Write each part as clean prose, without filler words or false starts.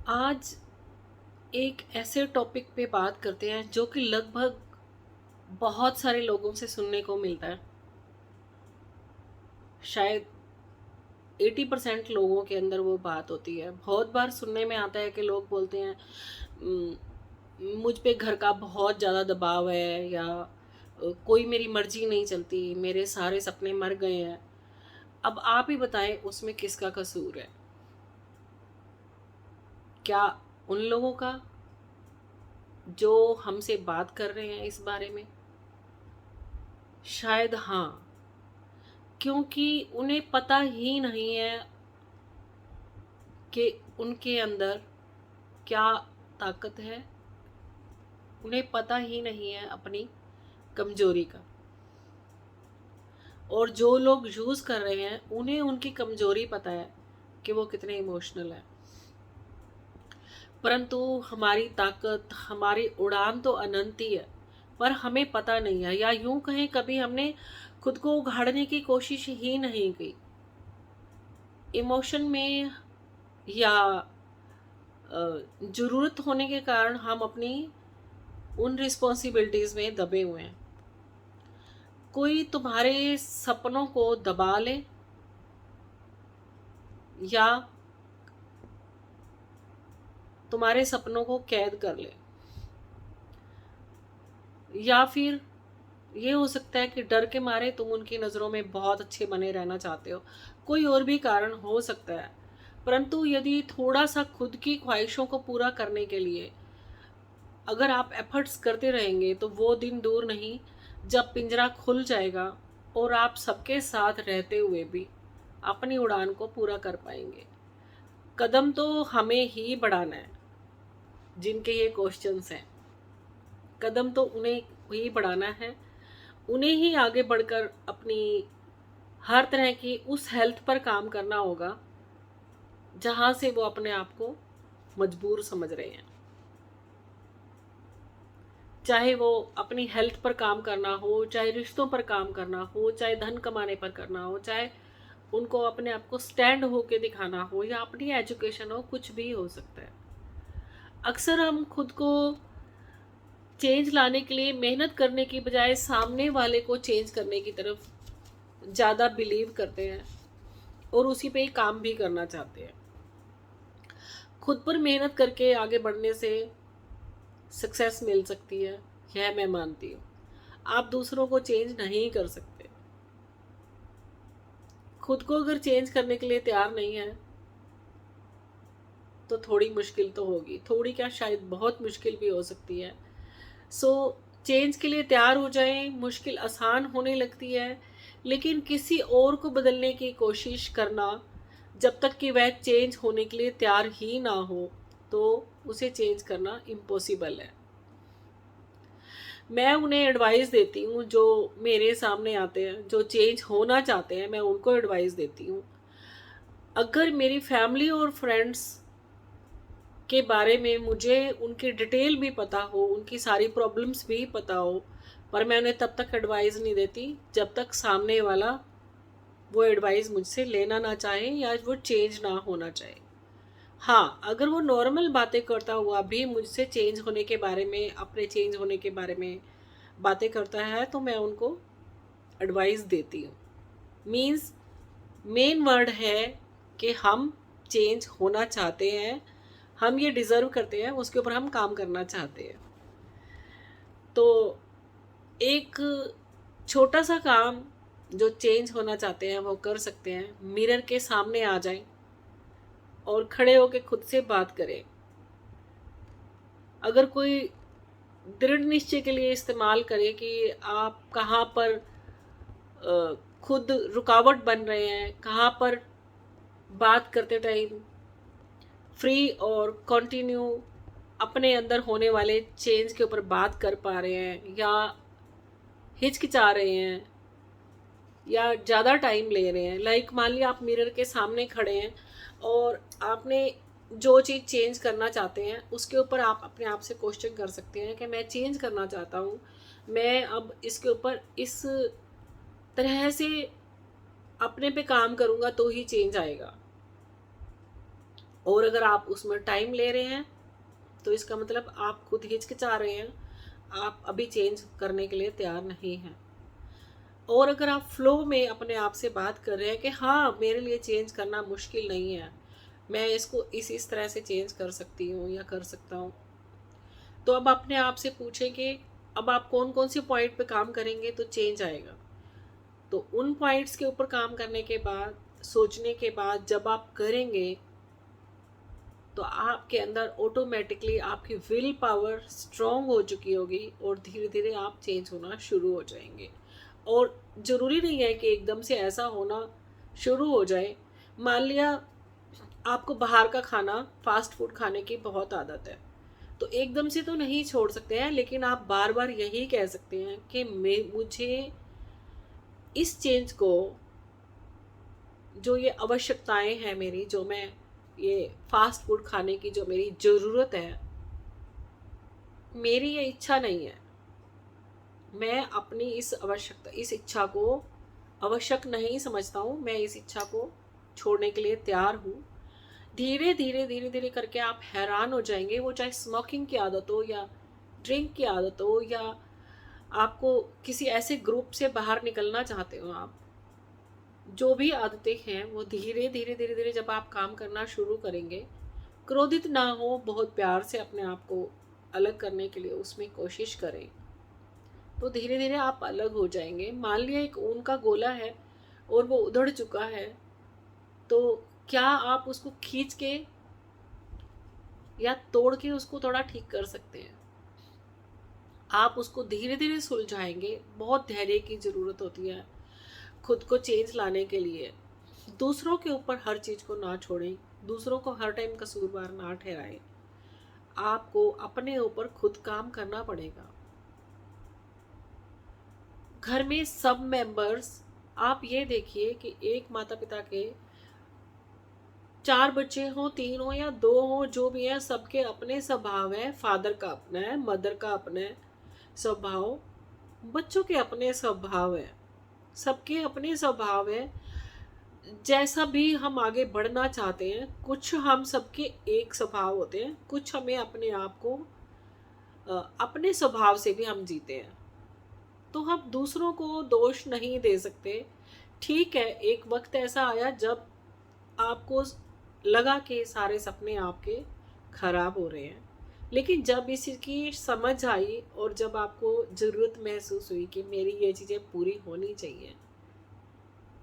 आज एक ऐसे टॉपिक पे बात करते हैं जो कि लगभग बहुत सारे लोगों से सुनने को मिलता है। शायद 80% लोगों के अंदर वो बात होती है। बहुत बार सुनने में आता है कि लोग बोलते हैं "उम, मुझ पे घर का बहुत ज़्यादा दबाव है" या कोई मेरी मर्जी नहीं चलती, मेरे सारे सपने मर गए हैं। अब आप ही बताएं उसमें किसका कसूर है? क्या उन लोगों का जो हमसे बात कर रहे हैं इस बारे में? शायद हाँ, क्योंकि उन्हें पता ही नहीं है कि उनके अंदर क्या ताकत है। उन्हें पता ही नहीं है अपनी कमजोरी का। और जो लोग यूज कर रहे हैं उन्हें उनकी कमजोरी पता है कि वो कितने इमोशनल है। परंतु हमारी ताकत, हमारी उड़ान तो अनंत ही है, पर हमें पता नहीं है, या यूं कहें कभी हमने खुद को उघाड़ने की कोशिश ही नहीं की। इमोशन में या ज़रूरत होने के कारण हम अपनी उन रिस्पॉन्सिबिलिटीज़ में दबे हुए हैं। कोई तुम्हारे सपनों को दबा ले या तुम्हारे सपनों को कैद कर ले, या फिर ये हो सकता है कि डर के मारे तुम उनकी नज़रों में बहुत अच्छे बने रहना चाहते हो। कोई और भी कारण हो सकता है। परंतु यदि थोड़ा सा खुद की ख्वाहिशों को पूरा करने के लिए अगर आप एफर्ट्स करते रहेंगे तो वो दिन दूर नहीं जब पिंजरा खुल जाएगा और आप सबके साथ रहते हुए भी अपनी उड़ान को पूरा कर पाएंगे। कदम तो हमें ही बढ़ाना है। जिनके ये क्वेश्चंस हैं, कदम तो उन्हें ही बढ़ाना है। उन्हें ही आगे बढ़कर अपनी हर तरह की उस हेल्थ पर काम करना होगा जहां से वो अपने आप को मजबूर समझ रहे हैं। चाहे वो अपनी हेल्थ पर काम करना हो, चाहे रिश्तों पर काम करना हो, चाहे धन कमाने पर करना हो, चाहे उनको अपने आप को स्टैंड होके दिखाना हो, या अपनी एजुकेशन हो, कुछ भी हो सकता है। अक्सर हम खुद को चेंज लाने के लिए मेहनत करने की बजाय सामने वाले को चेंज करने की तरफ ज़्यादा बिलीव करते हैं और उसी पे ही काम भी करना चाहते हैं। खुद पर मेहनत करके आगे बढ़ने से सक्सेस मिल सकती है, यह मैं मानती हूँ। आप दूसरों को चेंज नहीं कर सकते। खुद को अगर चेंज करने के लिए तैयार नहीं है तो थोड़ी मुश्किल तो होगी, थोड़ी क्या शायद बहुत मुश्किल भी हो सकती है। सो चेंज के लिए तैयार हो जाएं। मुश्किल आसान होने लगती है, लेकिन किसी और को बदलने की कोशिश करना, जब तक कि वह चेंज होने के लिए तैयार ही ना हो, तो उसे चेंज करना इम्पॉसिबल है। मैं उन्हें एडवाइस देती हूँ जो मेरे सामने आते हैं, जो चेंज होना चाहते हैं, मैं उनको एडवाइस देती हूँ। अगर मेरी फैमिली और फ्रेंड्स के बारे में मुझे उनकी डिटेल भी पता हो, उनकी सारी प्रॉब्लम्स भी पता हो, पर मैं उन्हें तब तक एडवाइस नहीं देती जब तक सामने वाला वो एडवाइस मुझसे लेना ना चाहे या वो चेंज ना होना चाहे। हाँ, अगर वो नॉर्मल बातें करता हुआ भी मुझसे चेंज होने के बारे में, अपने चेंज होने के बारे में बातें करता है, तो मैं उनको एडवाइस देती हूँ। मीन्स मेन वर्ड है कि हम चेंज होना चाहते हैं, हम ये डिज़र्व करते हैं, उसके ऊपर हम काम करना चाहते हैं। तो एक छोटा सा काम जो चेंज होना चाहते हैं वो कर सकते हैं। मिरर के सामने आ जाएं और खड़े होकर खुद से बात करें। अगर कोई दृढ़ निश्चय के लिए इस्तेमाल करे कि आप कहाँ पर खुद रुकावट बन रहे हैं, कहाँ पर बात करते टाइम फ्री और कंटिन्यू अपने अंदर होने वाले चेंज के ऊपर बात कर पा रहे हैं, या हिचकिचा रहे हैं, या ज़्यादा टाइम ले रहे हैं। लाइक मान लिया आप मिरर के सामने खड़े हैं और आपने जो चीज़ चेंज करना चाहते हैं उसके ऊपर आप अपने आप से क्वेश्चन कर सकते हैं कि मैं चेंज करना चाहता हूँ, मैं अब इसके ऊपर इस तरह से अपने पे काम करूँगा तो ही चेंज आएगा। और अगर आप उसमें टाइम ले रहे हैं तो इसका मतलब आप खुद हिचकिचा रहे हैं, आप अभी चेंज करने के लिए तैयार नहीं हैं। और अगर आप फ्लो में अपने आप से बात कर रहे हैं कि हाँ, मेरे लिए चेंज करना मुश्किल नहीं है, मैं इसको इस तरह से चेंज कर सकती हूँ या कर सकता हूँ, तो अब अपने आप से पूछें कि अब आप कौन कौन से पॉइंट पे काम करेंगे तो चेंज आएगा। तो उन पॉइंट्स के ऊपर काम करने के बाद, सोचने के बाद जब आप करेंगे तो आपके अंदर ऑटोमेटिकली आपकी विल पावर स्ट्रांग हो चुकी होगी और धीरे धीरे आप चेंज होना शुरू हो जाएंगे। और ज़रूरी नहीं है कि एकदम से ऐसा होना शुरू हो जाए। मान लिया आपको बाहर का खाना, फास्ट फूड खाने की बहुत आदत है, तो एकदम से तो नहीं छोड़ सकते हैं, लेकिन आप बार बार यही कह सकते हैं कि मुझे इस चेंज को, जो ये आवश्यकताएं हैं मेरी, जो मैं ये फास्ट फूड खाने की जो मेरी ज़रूरत है, मेरी ये इच्छा नहीं है, मैं अपनी इस इच्छा को आवश्यक नहीं समझता हूँ, मैं इस इच्छा को छोड़ने के लिए तैयार हूँ। धीरे धीरे धीरे धीरे करके आप हैरान हो जाएंगे, वो चाहे स्मोकिंग की आदत हो या ड्रिंक की आदत हो, या आपको किसी ऐसे ग्रुप से बाहर निकलना चाहते हो आप, जो भी आदतें हैं वो धीरे धीरे धीरे धीरे जब आप काम करना शुरू करेंगे, क्रोधित ना हो, बहुत प्यार से अपने आप को अलग करने के लिए उसमें कोशिश करें, तो धीरे धीरे आप अलग हो जाएंगे। मान लिया एक ऊन का गोला है और वो उधड़ चुका है, तो क्या आप उसको खींच के या तोड़ के उसको थोड़ा ठीक कर सकते हैं? आप उसको धीरे धीरे सुलझाएंगे। बहुत धैर्य की ज़रूरत होती है खुद को चेंज लाने के लिए। दूसरों के ऊपर हर चीज़ को ना छोड़ें, दूसरों को हर टाइम कसूरवार ना ठहराएं, आपको अपने ऊपर खुद काम करना पड़ेगा। घर में सब मेंबर्स, आप ये देखिए कि एक माता पिता के 4 बच्चे हों, 3 हों या 2 हों, जो भी है, सबके अपने स्वभाव है। फादर का अपना है, मदर का अपना है स्वभाव, बच्चों के अपने स्वभाव है, सबके अपने स्वभाव है। जैसा भी हम आगे बढ़ना चाहते हैं, कुछ हम सबके एक स्वभाव होते हैं, कुछ हमें अपने आप को अपने स्वभाव से भी हम जीते हैं, तो हम दूसरों को दोष नहीं दे सकते। ठीक है, एक वक्त ऐसा आया जब आपको लगा कि सारे सपने आपके खराब हो रहे हैं, लेकिन जब इसकी समझ आई और जब आपको ज़रूरत महसूस हुई कि मेरी ये चीज़ें पूरी होनी चाहिए,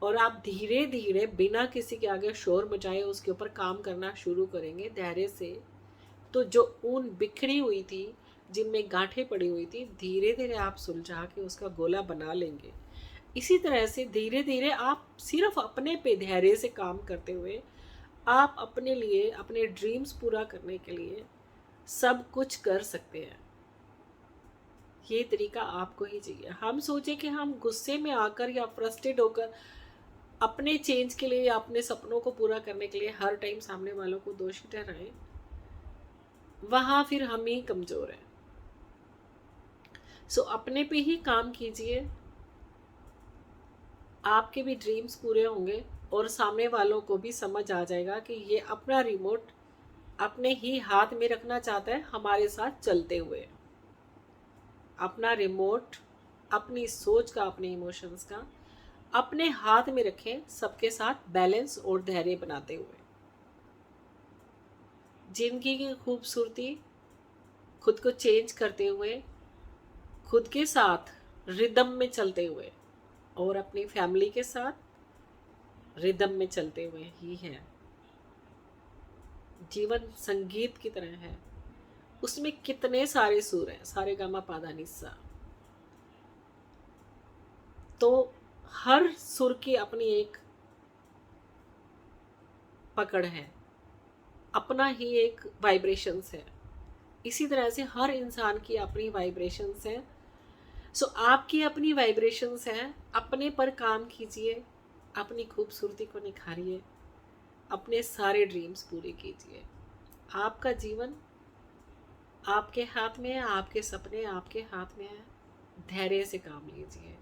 और आप धीरे धीरे बिना किसी के आगे शोर मचाए उसके ऊपर काम करना शुरू करेंगे धैर्य से, तो जो ऊन बिखरी हुई थी, जिनमें गांठें पड़ी हुई थी, धीरे धीरे आप सुलझा के उसका गोला बना लेंगे। इसी तरह से धीरे धीरे आप सिर्फ अपने पे धैर्य से काम करते हुए, आप अपने लिए, अपने ड्रीम्स पूरा करने के लिए सब कुछ कर सकते हैं। ये तरीका आपको ही चाहिए। हम सोचे कि हम गुस्से में आकर या फ्रस्ट्रेट होकर अपने चेंज के लिए या अपने सपनों को पूरा करने के लिए हर टाइम सामने वालों को दोषी ठहराएं, वहां फिर हम ही कमजोर हैं। सो अपने पे ही काम कीजिए, आपके भी ड्रीम्स पूरे होंगे और सामने वालों को भी समझ आ जाएगा कि ये अपना रिमोट अपने ही हाथ में रखना चाहता है, हमारे साथ चलते हुए। अपना रिमोट, अपनी सोच का, अपने इमोशंस का अपने हाथ में रखें, सबके साथ बैलेंस और धैर्य बनाते हुए। जिंदगी की खूबसूरती खुद को चेंज करते हुए, खुद के साथ रिदम में चलते हुए और अपनी फैमिली के साथ रिदम में चलते हुए ही है। जीवन संगीत की तरह है, उसमें कितने सारे सुर हैं, सारे गामा पाधा निस्सा, तो हर सुर की अपनी एक पकड़ है, अपना ही एक वाइब्रेशंस है। इसी तरह से हर इंसान की अपनी वाइब्रेशंस है। सो आपकी अपनी वाइब्रेशंस हैं, अपने पर काम कीजिए, अपनी खूबसूरती को निखारिए, अपने सारे ड्रीम्स पूरे कीजिए। आपका जीवन आपके हाथ में है, आपके सपने आपके हाथ में है। धैर्य से काम लीजिए,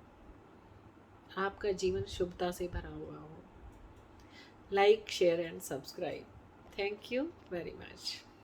आपका जीवन शुभता से भरा हुआ हो। Like, share and subscribe. Thank you very much.